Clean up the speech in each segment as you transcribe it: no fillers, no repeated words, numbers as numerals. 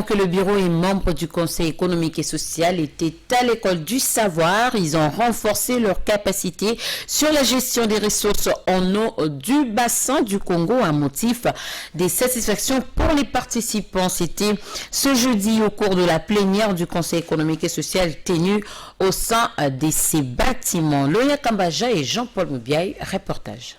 Que le bureau et membres du Conseil économique et social étaient à l'école du savoir. Ils ont renforcé leur capacité sur la gestion des ressources en eau du bassin du Congo à motif des satisfactions pour les participants. C'était ce jeudi au cours de la plénière du Conseil économique et social tenue au sein de ces bâtiments. Loya Kambaja et Jean-Paul Moubiaï, reportage.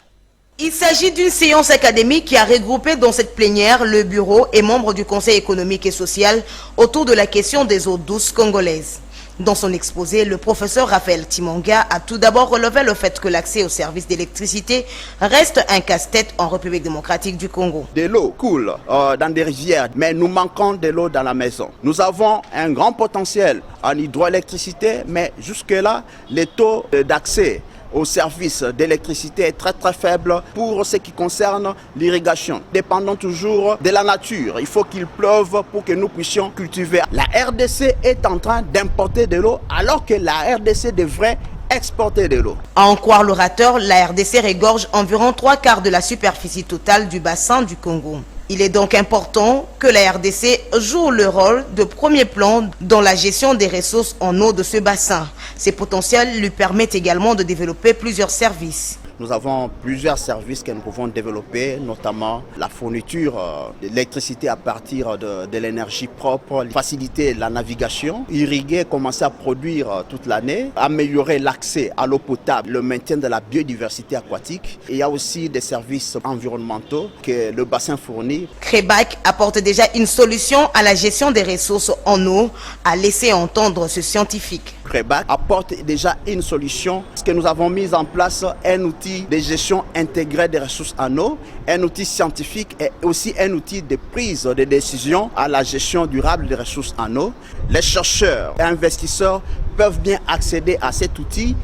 Il s'agit d'une séance académique qui a regroupé dans cette plénière le bureau et membres du Conseil économique et social autour de la question des eaux douces congolaises. Dans son exposé, le professeur Raphaël Timonga a tout d'abord relevé le fait que l'accès aux services d'électricité reste un casse-tête en République démocratique du Congo. De l'eau coule dans des rivières, mais nous manquons de l'eau dans la maison. Nous avons un grand potentiel en hydroélectricité, mais jusque-là, les taux d'accès au service d'électricité est très faible pour ce qui concerne l'irrigation. Dépendons toujours de la nature. Il faut qu'il pleuve pour que nous puissions cultiver. La RDC est en train d'importer de l'eau alors que la RDC devrait exporter de l'eau. À en croire l'orateur, la RDC regorge environ 3/4 de la superficie totale du bassin du Congo. Il est donc important que la RDC joue le rôle de premier plan dans la gestion des ressources en eau de ce bassin. Ces potentiels lui permettent également de développer plusieurs services. Nous avons plusieurs services que nous pouvons développer, notamment la fourniture d'électricité à partir de l'énergie propre, faciliter la navigation, irriguer, commencer à produire toute l'année, améliorer l'accès à l'eau potable, le maintien de la biodiversité aquatique. Et il y a aussi des services environnementaux que le bassin fournit. Crébac apporte déjà une solution à la gestion des ressources en eau, a laissé entendre ce scientifique. Crébac apporte déjà une solution, parce que nous avons mis en place un outil de gestion intégrée des ressources en eau, un outil scientifique et aussi un outil de prise de décision à la gestion durable des ressources en eau. Les chercheurs et investisseurs peuvent bien accéder à cet outil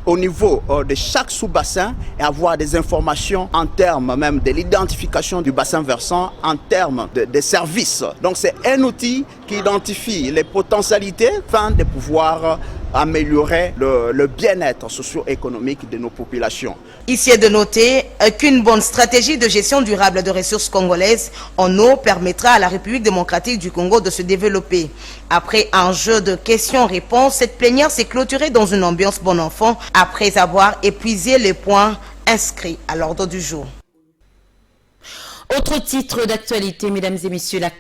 au niveau de chaque sous-bassin et avoir des informations en termes même de l'identification du bassin versant, en termes de services. Donc c'est un outil qui identifie les potentialités afin de pouvoir améliorer le bien-être socio-économique de nos populations. Ici est de noter qu'une bonne stratégie de gestion durable de ressources congolaises en eau permettra à la République démocratique du Congo de se développer. Après un jeu de questions-réponses, cette plénière s'est clôturée dans une ambiance bon enfant après avoir épuisé les points inscrits à l'ordre du jour. Autre titre d'actualité, mesdames et messieurs, la